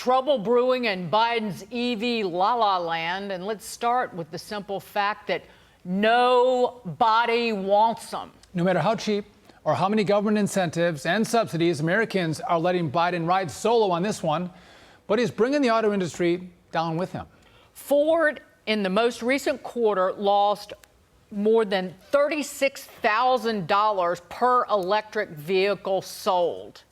Trouble brewing in Biden's EV la-la land, and let's start with the simple fact that nobody wants them. No matter how cheap or how many government incentives and subsidies, Americans are letting Biden ride solo on this one, but he's bringing the auto industry down with him. Ford, in the most recent quarter, lost more than $36,000 per electric vehicle sold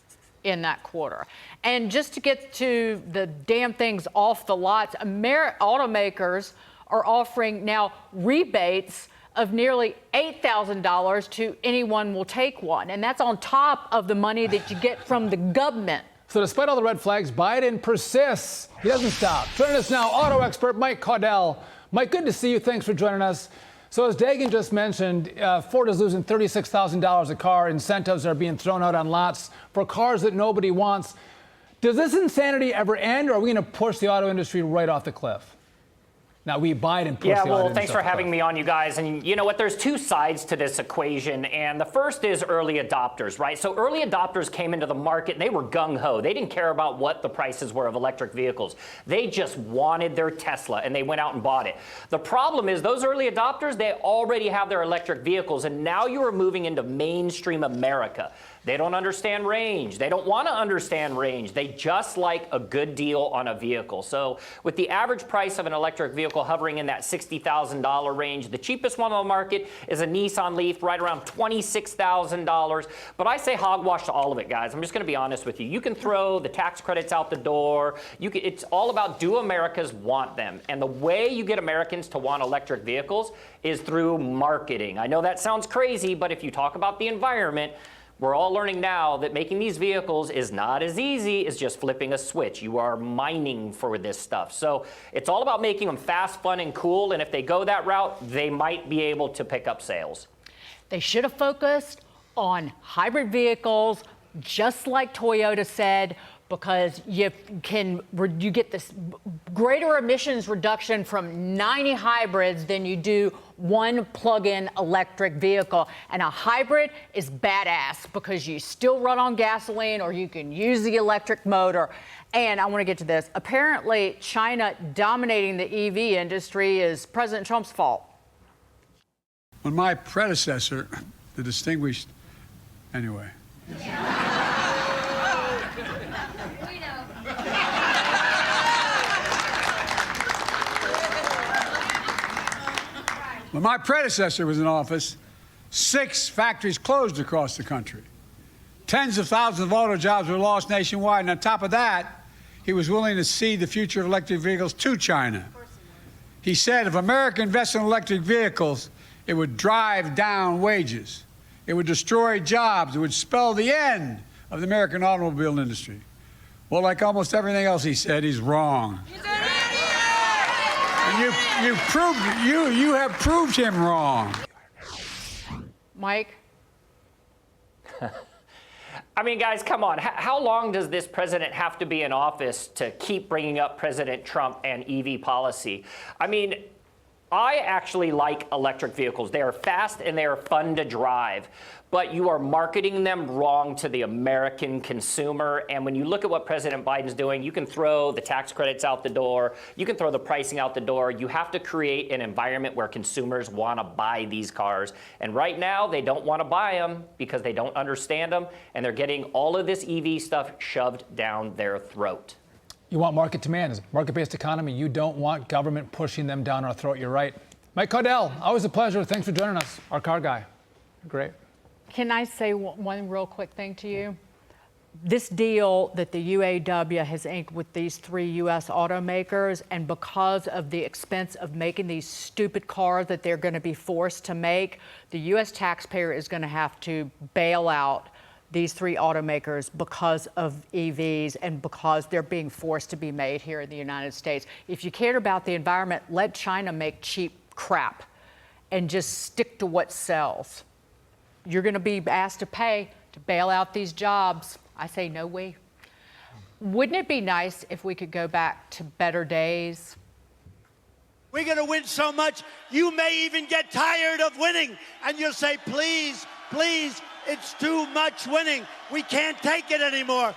in that quarter. And just to get to the damn things off the lots, automakers are offering now rebates of nearly $8,000 to anyone will take one. And that's on top of the money that you get from the government. So despite all the red flags, Biden persists. He doesn't stop. Joining us now, auto expert Mike Caudell. Mike, good to see you. Thanks for joining us. So as Dagan just mentioned, Ford is losing $36,000 a car. Incentives are being thrown out on lots for cars that nobody wants. Does this insanity ever end, or are we going to push the auto industry right off the cliff? Now, Biden pushed the auto industry. Yeah, well, thanks for having me on, you guys. And you know what? There's two sides to this equation. And the first is early adopters, right? So early adopters came into the market and they were gung-ho. They didn't care about what the prices were of electric vehicles. They just wanted their Tesla and they went out and bought it. The problem is those early adopters, they already have their electric vehicles. And now you are moving into mainstream America. They don't understand range. They don't want to understand range. They just like a good deal on a vehicle. So with the average price of an electric vehicle hovering in that $60,000 range, the cheapest one on the market is a Nissan Leaf, right around $26,000. But I say hogwash to all of it, guys. I'm just going to be honest with you. You can throw the tax credits out the door. It's all about, do Americans want them? And the way you get Americans to want electric vehicles is through marketing. I know that sounds crazy, but if you talk about the environment, we're all learning now that making these vehicles is not as easy as just flipping a switch. You are mining for this stuff. So it's all about making them fast, fun, and cool. And if they go that route, they might be able to pick up sales. They should have focused on hybrid vehicles, just like Toyota said, because you get this greater emissions reduction from 90 hybrids than you do one plug-in electric vehicle. And a hybrid is badass because you still run on gasoline or you can use the electric motor. And I want to get to this. Apparently, China dominating the EV industry is President Trump's fault. When my predecessor, the distinguished, anyway. When my predecessor was in office, 6 factories closed across the country. Tens of thousands of auto jobs were lost nationwide. And on top of that, he was willing to cede the future of electric vehicles to China. He said if America invests in electric vehicles, it would drive down wages. It would destroy jobs. It would spell the end of the American automobile industry. Well, like almost everything else he said, he's wrong. You have proved him wrong. Mike? I mean, guys, come on. How long does this president have to be in office to keep bringing up President Trump and EV policy? I mean, I actually like electric vehicles. They are fast and they are fun to drive, but you are marketing them wrong to the American consumer. And when you look at what President Biden's doing, you can throw the tax credits out the door. You can throw the pricing out the door. You have to create an environment where consumers want to buy these cars. And right now, they don't want to buy them because they don't understand them. And they're getting all of this EV stuff shoved down their throat. You want market demand, market-based economy. You don't want government pushing them down our throat. You're right. Mike Caudell, always a pleasure. Thanks for joining us, our car guy. Great. Can I say one real quick thing to you? This deal that the UAW has inked with these 3 U.S. automakers, and because of the expense of making these stupid cars that they're going to be forced to make, the U.S. taxpayer is going to have to bail out these 3 automakers because of EVs and because they're being forced to be made here in the United States. If you cared about the environment, let China make cheap crap and just stick to what sells. You're going to be asked to pay to bail out these jobs. I say no way. Wouldn't it be nice if we could go back to better days? We're going to win so much, you may even get tired of winning. And you'll say, please, please, it's too much winning. We can't take it anymore.